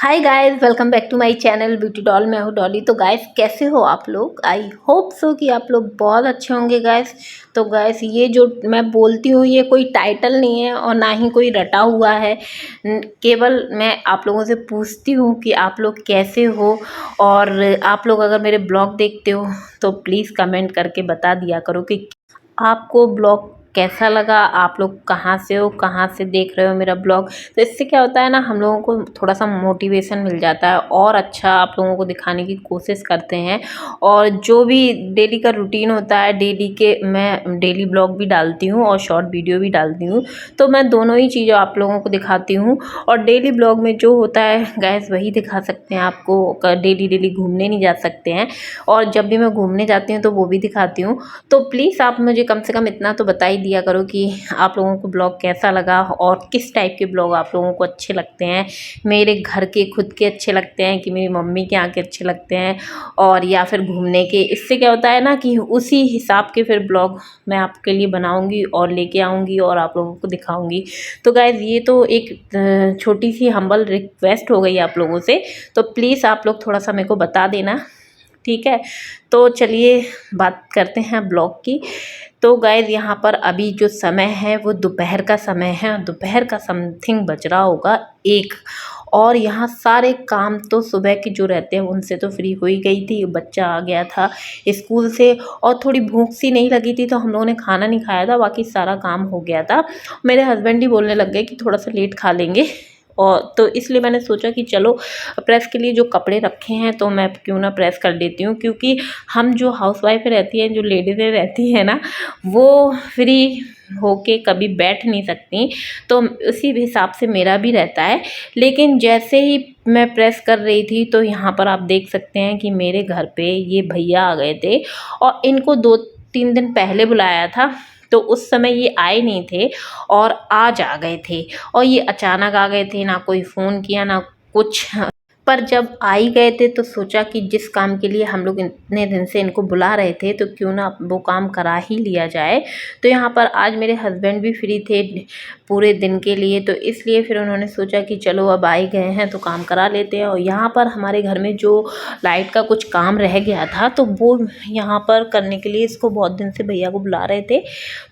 Hi guys, welcome back to my channel beauty doll. मैं हूँ डॉली। तो गाइस, कैसे हो आप लोग? आई होप सो कि आप लोग बहुत अच्छे होंगे गाइस। तो गाइस, ये जो मैं बोलती हूँ ये कोई टाइटल नहीं है और ना ही कोई रटा हुआ है। केवल मैं आप लोगों से पूछती हूँ कि आप लोग कैसे हो। और आप लोग अगर मेरे ब्लॉग देखते हो तो प्लीज़ कमेंट करके बता दिया करो कि आपको ब्लॉग कैसा लगा, आप लोग कहाँ से हो, कहाँ से देख रहे हो मेरा ब्लॉग। तो इससे क्या होता है ना, हम लोगों को थोड़ा सा मोटिवेशन मिल जाता है और अच्छा आप लोगों को दिखाने की कोशिश करते हैं। और जो भी डेली का रूटीन होता है, डेली के मैं डेली ब्लॉग भी डालती हूँ और शॉर्ट वीडियो भी डालती हूँ। तो मैं दोनों ही चीज़ें आप लोगों को दिखाती हूँ। और डेली ब्लॉग में जो होता है गैस वही दिखा सकते हैं आपको। डेली डेली घूमने नहीं जा सकते हैं, और जब भी मैं घूमने जाती हूँ तो वो भी दिखाती हूँ। तो प्लीज़ आप मुझे कम से कम इतना तो बता ही दिया करो कि आप लोगों को ब्लॉग कैसा लगा और किस टाइप के ब्लॉग आप लोगों को अच्छे लगते हैं। मेरे घर के खुद के अच्छे लगते हैं कि मेरी मम्मी के यहाँ के अच्छे लगते हैं, और या फिर घूमने के। इससे क्या होता है ना कि उसी हिसाब के फिर ब्लॉग मैं आपके लिए बनाऊंगी और लेके आऊँगी और आप लोगों को दिखाऊंगी। तो गाइज़, ये तो एक छोटी सी हम्बल रिक्वेस्ट हो गई आप लोगों से। तो प्लीज़ आप लोग थोड़ा सा मेरे को बता देना, ठीक है? तो चलिए बात करते हैं ब्लॉग की। तो गाइज़, यहाँ पर अभी जो समय है वो दोपहर का समय है। दोपहर का समथिंग बज रहा होगा 1। और यहाँ सारे काम तो सुबह के जो रहते हैं उनसे तो फ्री हो ही गई थी। बच्चा आ गया था स्कूल से और थोड़ी भूख सी नहीं लगी थी तो हम लोगों ने खाना नहीं खाया था, बाकी सारा काम हो गया था। मेरे हस्बैंड ही बोलने लग गए कि थोड़ा सा लेट खा लेंगे। और तो इसलिए मैंने सोचा कि चलो प्रेस के लिए जो कपड़े रखे हैं तो मैं क्यों ना प्रेस कर देती हूँ। क्योंकि हम जो हाउसवाइफ रहती हैं, जो लेडीज़ें रहती हैं ना, वो फ्री होके कभी बैठ नहीं सकती। तो उसी हिसाब से मेरा भी रहता है। लेकिन जैसे ही मैं प्रेस कर रही थी तो यहाँ पर आप देख सकते हैं कि मेरे घर पे ये भैया आ गए थे। और इनको 2-3 दिन पहले बुलाया था, तो उस समय ये आए नहीं थे और आज आ गए थे। और ये अचानक आ गए थे, ना कोई फ़ोन किया ना कुछ। पर जब आ ही गए थे तो सोचा कि जिस काम के लिए हम लोग इतने दिन से इनको बुला रहे थे तो क्यों ना वो काम करा ही लिया जाए। तो यहाँ पर आज मेरे हस्बैंड भी फ्री थे पूरे दिन के लिए, तो इसलिए फिर उन्होंने सोचा कि चलो अब आ ही गए हैं तो काम करा लेते हैं। और यहाँ पर हमारे घर में जो लाइट का कुछ काम रह गया था तो वो यहाँ पर करने के लिए इसको बहुत दिन से भैया को बुला रहे थे,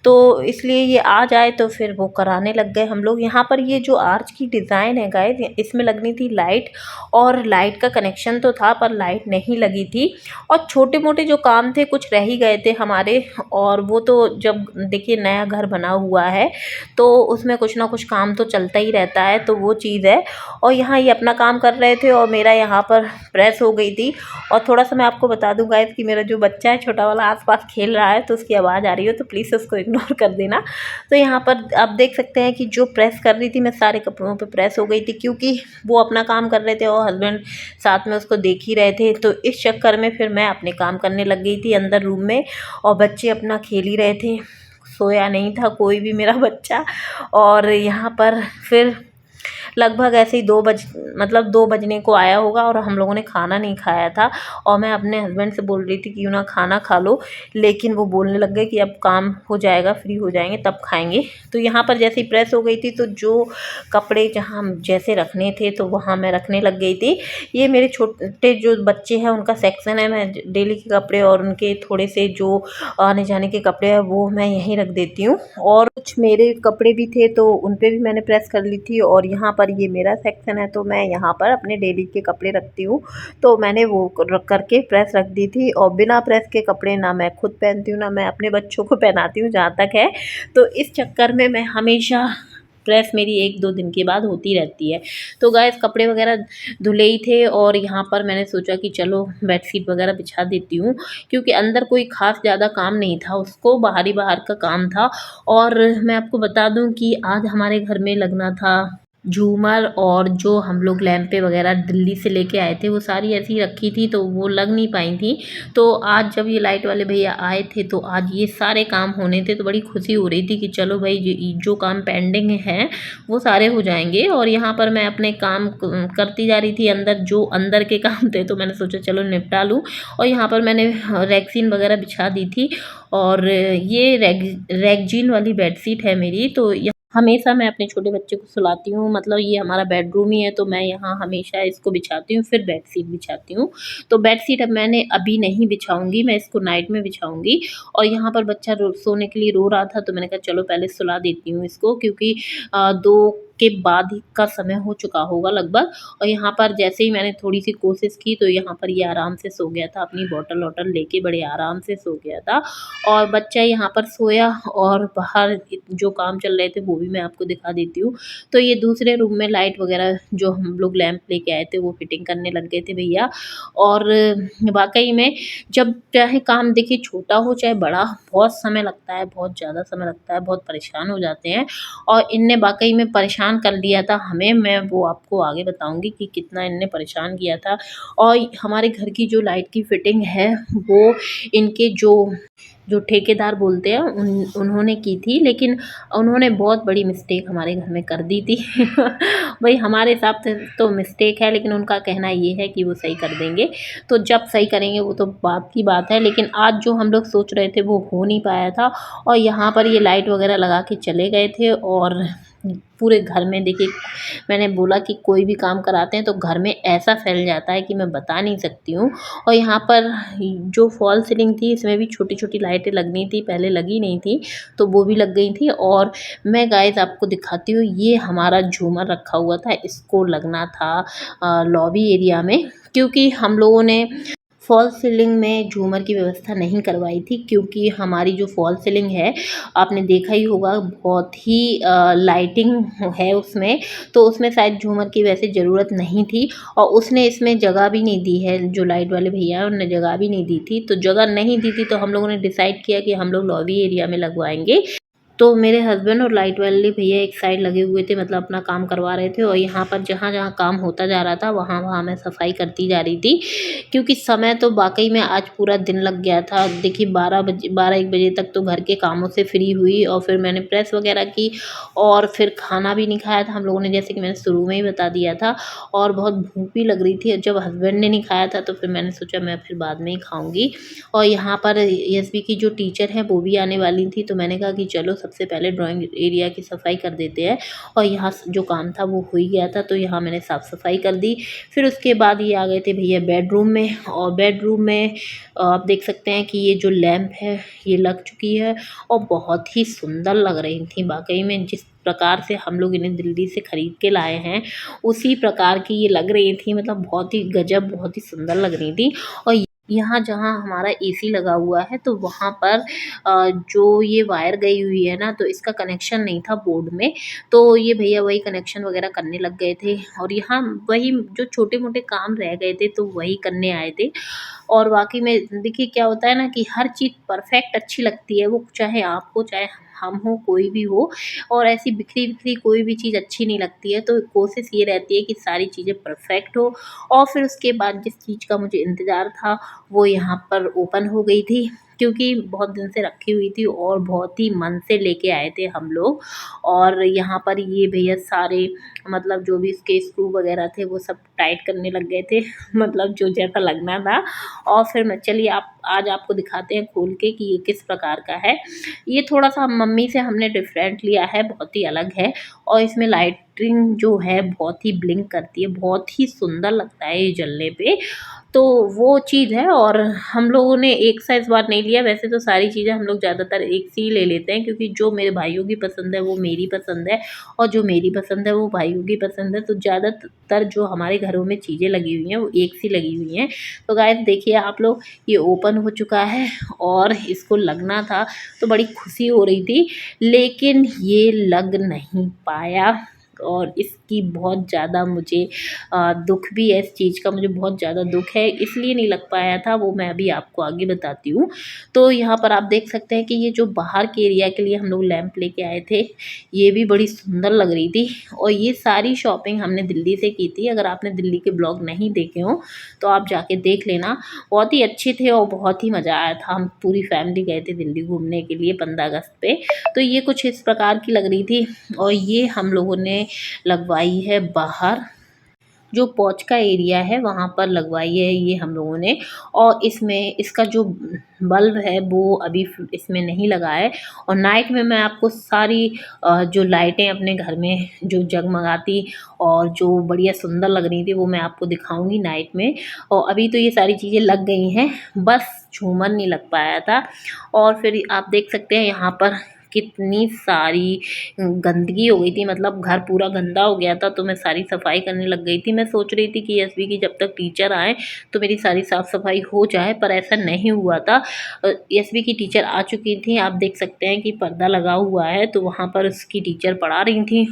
तो इसलिए ये आ जाए तो फिर वो कराने लग गए हम लोग। यहाँ पर ये जो आर्च की डिज़ाइन है गाइस, इसमें लगनी थी लाइट, और लाइट का कनेक्शन तो था पर लाइट नहीं लगी थी। और छोटे मोटे जो काम थे कुछ रह ही गए थे हमारे, और वो तो जब देखिए नया घर बना हुआ है तो उसमें कुछ ना कुछ काम तो चलता ही रहता है, तो वो चीज़ है। और यहाँ ये अपना काम कर रहे थे और मेरा यहाँ पर प्रेस हो गई थी। और थोड़ा सा मैं आपको बता दूँ गाइस कि मेरा जो बच्चा है छोटा वाला आसपास खेल रहा है, तो उसकी आवाज़ आ रही है तो प्लीज़ उसको इग्नोर कर देना। तो यहाँ पर आप देख सकते हैं कि जो प्रेस कर रही थी मैं सारे कपड़ों पे प्रेस हो गई थी, क्योंकि वो अपना काम कर रहे थे और हस्बैंड साथ में उसको देख ही रहे थे। तो इस चक्कर में फिर मैं अपने काम करने लग गई थी अंदर रूम में, और बच्चे अपना खेल ही रहे थे। सोया नहीं था कोई भी मेरा बच्चा। और यहाँ पर फिर लगभग ऐसे ही 2 बजने को आया होगा और हम लोगों ने खाना नहीं खाया था। और मैं अपने हस्बैंड से बोल रही थी कि क्यों ना खाना खा लो, लेकिन वो बोलने लग गए कि अब काम हो जाएगा, फ्री हो जाएंगे तब खाएंगे। तो यहाँ पर जैसे ही प्रेस हो गई थी तो जो कपड़े जहाँ जैसे रखने थे तो वहाँ मैं रखने लग गई थी। ये मेरे छोटे जो बच्चे हैं उनका सेक्शन है, मैं डेली के कपड़े और उनके थोड़े से जो आने जाने के कपड़े हैं वो मैं यहीं रख देती हूँ। और कुछ मेरे कपड़े भी थे तो उन पे भी मैंने प्रेस कर ली थी। और यहाँ पर ये मेरा सेक्शन है तो मैं यहाँ पर अपने डेली के कपड़े रखती हूँ, तो मैंने वो करके प्रेस रख दी थी। और बिना प्रेस के कपड़े ना मैं खुद पहनती हूँ ना मैं अपने बच्चों को पहनाती हूँ जहाँ तक है। तो इस चक्कर में मैं हमेशा प्रेस मेरी 1-2 दिन के बाद होती रहती है। तो गाइस, कपड़े वगैरह धुले ही थे और यहाँ पर मैंने सोचा कि चलो बेडशीट वगैरह बिछा देती हूँ, क्योंकि अंदर कोई ख़ास ज़्यादा काम नहीं था, उसको बाहरी बाहर का काम था। और मैं आपको बता दूँ कि आज हमारे घर में लगना था झूमर, और जो हम लोग लैंपें वगैरह दिल्ली से लेके आए थे वो सारी ऐसी रखी थी तो वो लग नहीं पाई थी। तो आज जब ये लाइट वाले भैया आए थे तो आज ये सारे काम होने थे, तो बड़ी खुशी हो रही थी कि चलो भाई जो काम पेंडिंग हैं वो सारे हो जाएंगे। और यहाँ पर मैं अपने काम करती जा रही थी अंदर, जो अंदर के काम थे तो मैंने सोचा चलो निपटा लूँ। और यहाँ पर मैंने रैक्सीन वगैरह बिछा दी थी, और ये रैगजीन वाली बेडशीट है मेरी। तो हमेशा मैं अपने छोटे बच्चे को सुलाती हूँ, मतलब ये हमारा बेडरूम ही है तो मैं यहाँ हमेशा इसको बिछाती हूँ, फिर बेडशीट बिछाती हूँ। तो बेडशीट अब मैंने अभी नहीं बिछाऊँगी, मैं इसको नाइट में बिछाऊँगी। और यहाँ पर बच्चा सोने के लिए रो रहा था तो मैंने कहा चलो पहले सुला देती हूँ इसको, क्योंकि 2 के बाद ही का समय हो चुका होगा लगभग। और यहाँ पर जैसे ही मैंने थोड़ी सी कोशिश की तो यहाँ पर ये आराम से सो गया था, अपनी बॉटल वॉटल लेके बड़े आराम से सो गया था। और बच्चा यहाँ पर सोया, और बाहर जो काम चल रहे थे वो भी मैं आपको दिखा देती हूँ। तो ये दूसरे रूम में लाइट वगैरह जो हम लोग लैंप लेके आए थे वो फिटिंग करने लग गए थे भैया। और वाक़ई में जब चाहे काम देखिए छोटा हो चाहे बड़ा, बहुत समय लगता है, बहुत ज़्यादा समय लगता है, बहुत परेशान हो जाते हैं। और इनने वाक़ई में परेशान कर दिया था हमें, मैं वो आपको आगे बताऊँगी कि कितना इनने परेशान किया था। और हमारे घर की जो लाइट की फिटिंग है वो इनके जो जो ठेकेदार बोलते हैं उन्होंने की थी, लेकिन उन्होंने बहुत बड़ी मिस्टेक हमारे घर में कर दी थी। भाई हमारे हिसाब से तो मिस्टेक है, लेकिन उनका कहना ये है कि वो सही कर देंगे। तो जब सही करेंगे वो तो बात की बात है, लेकिन आज जो हम लोग सोच रहे थे वो हो नहीं पाया था। और यहाँ पर ये लाइट वगैरह लगा के चले गए थे, और पूरे घर में देखिए, मैंने बोला कि कोई भी काम कराते हैं तो घर में ऐसा फैल जाता है कि मैं बता नहीं सकती हूँ। और यहाँ पर जो फॉल सीलिंग थी इसमें भी छोटी-छोटी लाइटें लगनी थी, पहले लगी नहीं थी, तो वो भी लग गई थी। और मैं गाइस आपको दिखाती हूँ, ये हमारा झूमर रखा हुआ था, इसको लगना था लॉबी एरिया में, क्योंकि हम लोगों ने फ़ॉल सीलिंग में झूमर की व्यवस्था नहीं करवाई थी, क्योंकि हमारी जो फ़ॉल सीलिंग है आपने देखा ही होगा, बहुत ही लाइटिंग है उसमें, तो उसमें शायद झूमर की वैसे ज़रूरत नहीं थी। और उसने इसमें जगह भी नहीं दी है, जो लाइट वाले भैया हैं उन्होंने जगह भी नहीं दी थी। तो जगह नहीं दी थी तो हम लोगों ने डिसाइड किया कि हम लोग लॉबी एरिया में लगवाएँगे। तो मेरे हस्बैंड और लाइट वाले भैया एक साइड लगे हुए थे, मतलब अपना काम करवा रहे थे, और यहाँ पर जहाँ-जहाँ काम होता जा रहा था वहाँ-वहाँ मैं सफाई करती जा रही थी, क्योंकि समय तो वाक़ई में आज पूरा दिन लग गया था। देखिए 12-1 बजे तक तो घर के कामों से फ्री हुई, और फिर मैंने प्रेस वगैरह की, और फिर खाना भी नहीं खाया था हम लोगों ने, जैसे कि मैंने शुरू में ही बता दिया था। और बहुत भूख भी लग रही थी, जब हस्बैंड ने नहीं खाया था तो फिर मैंने सोचा मैं फिर बाद में ही खाऊँगी। और यहाँ पर एसबी की जो टीचर हैं वो भी आने वाली थी, तो मैंने कहा कि चलो सबसे पहले ड्राइंग एरिया की सफाई कर देते हैं। और यहाँ जो काम था वो हो ही गया था, तो यहाँ मैंने साफ़ सफाई कर दी। फिर उसके बाद ये आ गए थे भैया बेडरूम में, और बेडरूम में आप देख सकते हैं कि ये जो लैंप है ये लग चुकी है, और बहुत ही सुंदर लग रही थी वाक़ई में। जिस प्रकार से हम लोग इन्हें दिल्ली से ख़रीद के लाए हैं उसी प्रकार की ये लग रही थी, मतलब बहुत ही गजब, बहुत ही सुंदर लग रही थी। और यहाँ जहाँ हमारा एसी लगा हुआ है तो वहाँ पर जो ये वायर गई हुई है ना, तो इसका कनेक्शन नहीं था बोर्ड में, तो ये भैया वही कनेक्शन वगैरह करने लग गए थे। और यहाँ वही जो छोटे-मोटे काम रह गए थे तो वही करने आए थे। और वाक़ई में देखिए क्या होता है ना कि हर चीज़ परफ़ेक्ट अच्छी लगती है, वो चाहे आपको चाहे हम हो, कोई भी हो, और ऐसी बिखरी-बिखरी कोई भी चीज़ अच्छी नहीं लगती है। तो कोशिश ये रहती है कि सारी चीज़ें परफ़ेक्ट हो। और फिर उसके बाद जिस चीज़ का मुझे इंतज़ार था वो यहाँ पर ओपन हो गई थी, क्योंकि बहुत दिन से रखी हुई थी और बहुत ही मन से लेके आए थे हम लोग। और यहाँ पर ये भैया सारे, मतलब जो भी इसके स्क्रू वगैरह थे वो सब टाइट करने लग गए थे, मतलब जो जैसा लगना था। और फिर मैं चलिए आप आज आपको दिखाते हैं खोल के कि ये किस प्रकार का है। ये थोड़ा-सा मम्मी से हमने डिफरेंट लिया है, बहुत ही अलग है, और इसमें लाइटिंग जो है बहुत ही ब्लिंक करती है, बहुत ही सुंदर लगता है ये जलने पे। तो वो चीज़ है, और हम लोगों ने एक सा इस बार नहीं लिया, वैसे तो सारी चीज़ें हम लोग ज़्यादातर एक सी ही ले लेते हैं, क्योंकि जो मेरे भाइयों की पसंद है वो मेरी पसंद है, और जो मेरी पसंद है वो भाइयों की पसंद है। तो ज़्यादातर जो हमारे घरों में चीज़ें लगी हुई हैं वो एक सी लगी हुई हैं। तो गाइस देखिए आप लोग, ये ओपन हो चुका है और इसको लगना था, तो बड़ी खुशी हो रही थी, लेकिन ये लग नहीं पाया। और इसकी बहुत ज़्यादा मुझे दुःख भी है, इस चीज़ का मुझे बहुत ज़्यादा दुःख है, इसलिए नहीं लग पाया था, वो मैं अभी आपको आगे बताती हूँ। तो यहाँ पर आप देख सकते हैं कि ये जो बाहर के एरिया के लिए हम लोग लैंप लेके आए थे, ये भी बड़ी सुंदर लग रही थी। और ये सारी शॉपिंग हमने दिल्ली से की थी। अगर आपने दिल्ली के ब्लॉग नहीं देखे हों तो आप जाके देख लेना, बहुत ही अच्छे थे और बहुत ही मज़ा आया था। हम पूरी फैमिली गए थे दिल्ली घूमने के लिए 15 अगस्त पे। तो ये कुछ इस प्रकार की लग रही थी, और ये हम लोगों ने लगवाई है बाहर। जो पोंछ का एरिया है वहाँ पर लगवाई है ये हम लोगों ने। और इसमें इसका जो बल्ब है वो अभी इसमें नहीं लगा है। और नाइट में मैं आपको सारी जो लाइटें अपने घर में जो जगमगाती और जो बढ़िया सुंदर लग रही थी वो मैं आपको दिखाऊंगी नाइट में। और अभी तो ये सारी चीज़ें लग गई हैं, बस झूमर नहीं लग पाया था। और फिर आप देख सकते हैं यहाँ पर कितनी सारी गंदगी हो गई थी, मतलब घर पूरा गंदा हो गया था। तो मैं सारी सफाई करने लग गई थी। मैं सोच रही थी कि एसबी की जब तक टीचर आए तो मेरी सारी साफ़ सफाई हो जाए, पर ऐसा नहीं हुआ था। एसबी की टीचर आ चुकी थी। आप देख सकते हैं कि पर्दा लगा हुआ है तो वहाँ पर उसकी टीचर पढ़ा रही थी।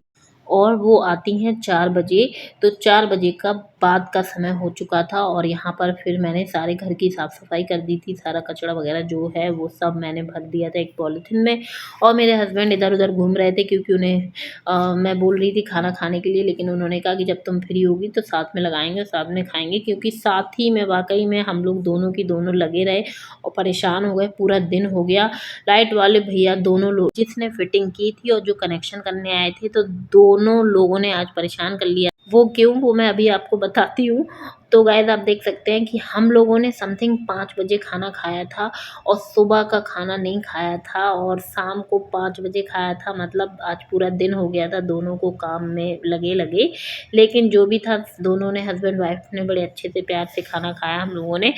और वो आती हैं 4 बजे। तो 4 बजे का बाद का समय हो चुका था और यहाँ पर फिर मैंने सारे घर की साफ़ सफाई कर दी थी। सारा कचरा वगैरह जो है वो सब मैंने भर दिया था एक पॉलीथिन में। और मेरे हस्बैंड इधर उधर घूम रहे थे क्योंकि उन्हें मैं बोल रही थी खाना खाने के लिए, लेकिन उन्होंने कहा कि जब तुम फ्री होगी तो साथ में लगाएंगे, साथ में खाएंगे। क्योंकि साथ ही में वाकई में हम लोग दोनों की दोनों लगे रहे और परेशान हो गए। पूरा दिन हो गया। लाइट वाले भैया दोनों लोग जिसने फिटिंग की थी और जो कनेक्शन करने आए थे, तो दोनों लोगों ने आज परेशान कर लिया। वो क्यों, वो मैं अभी आपको बताती हूँ। तो गाइस आप देख सकते हैं कि हम लोगों ने समथिंग 5 बजे खाना खाया था और सुबह का खाना नहीं खाया था और शाम को 5 बजे खाया था। मतलब आज पूरा दिन हो गया था दोनों को काम में लगे लगे। लेकिन जो भी था दोनों ने, हस्बैंड वाइफ ने बड़े अच्छे से प्यार से खाना खाया हम लोगों ने।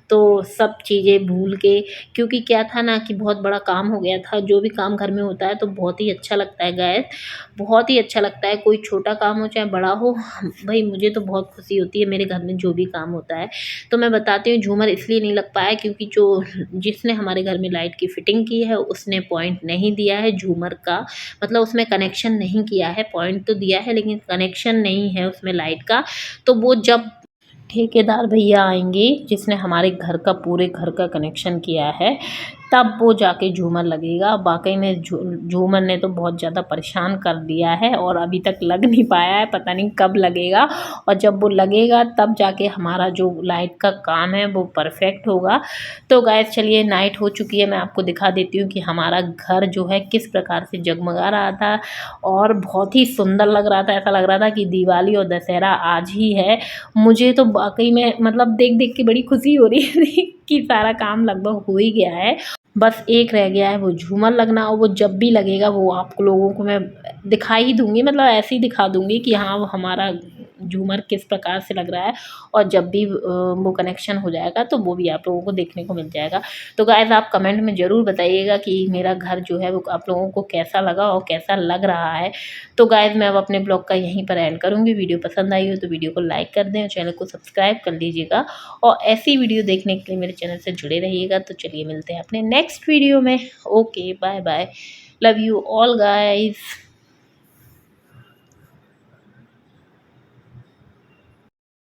तो सब चीज़ें भूल के, क्योंकि क्या था ना कि बहुत बड़ा काम हो गया था। जो भी काम घर में होता है तो बहुत ही अच्छा लगता है गाइस, बहुत ही अच्छा लगता है। कोई छोटा काम हो चाहे बड़ा हो, भाई मुझे तो बहुत खुशी होती है मेरे घर में जो भी काम होता है। तो मैं बताती हूँ झूमर इसलिए नहीं लग पाया क्योंकि जो जिसने हमारे घर में लाइट की फिटिंग की है उसने पॉइंट नहीं दिया है झूमर का। मतलब उसमें कनेक्शन नहीं किया है, पॉइंट तो दिया है लेकिन कनेक्शन नहीं है उसमें लाइट का। तो वो जब ठेकेदार भैया आएंगे जिसने हमारे घर का, पूरे घर का कनेक्शन किया है, तब वो जाके झूमर लगेगा। वाकई में झूमर ने तो बहुत ज़्यादा परेशान कर दिया है और अभी तक लग नहीं पाया है, पता नहीं कब लगेगा। और जब वो लगेगा तब जाके हमारा जो लाइट का काम है वो परफेक्ट होगा। तो गाइस चलिए नाइट हो चुकी है, मैं आपको दिखा देती हूँ कि हमारा घर जो है किस प्रकार से जगमगा रहा था और बहुत ही सुंदर लग रहा था। ऐसा लग रहा था कि दिवाली और दशहरा आज ही है। मुझे तो वाकई में मतलब देख देख के बड़ी खुशी हो रही थी कि सारा काम लगभग हो ही गया है। बस एक रह गया है वो झूमर लगना। और वो जब भी लगेगा वो आप लोगों को मैं दिखा ही दूँगी, मतलब ऐसे ही दिखा दूँगी कि हाँ वो हमारा झूमर किस प्रकार से लग रहा है। और जब भी वो कनेक्शन हो जाएगा तो वो भी आप लोगों को देखने को मिल जाएगा। तो गाइस आप कमेंट में ज़रूर बताइएगा कि मेरा घर जो है वो आप लोगों को कैसा लगा और कैसा लग रहा है। तो गाइस मैं अब अपने ब्लॉग का यहीं पर एंड करूँगी। वीडियो पसंद आई हो तो वीडियो को लाइक कर दें और चैनल को सब्सक्राइब कर लीजिएगा। और ऐसी वीडियो देखने के लिए मेरे चैनल से जुड़े रहिएगा। तो चलिए मिलते हैं अपने नेक्स्ट वीडियो में। Okay bye bye, love you all guys.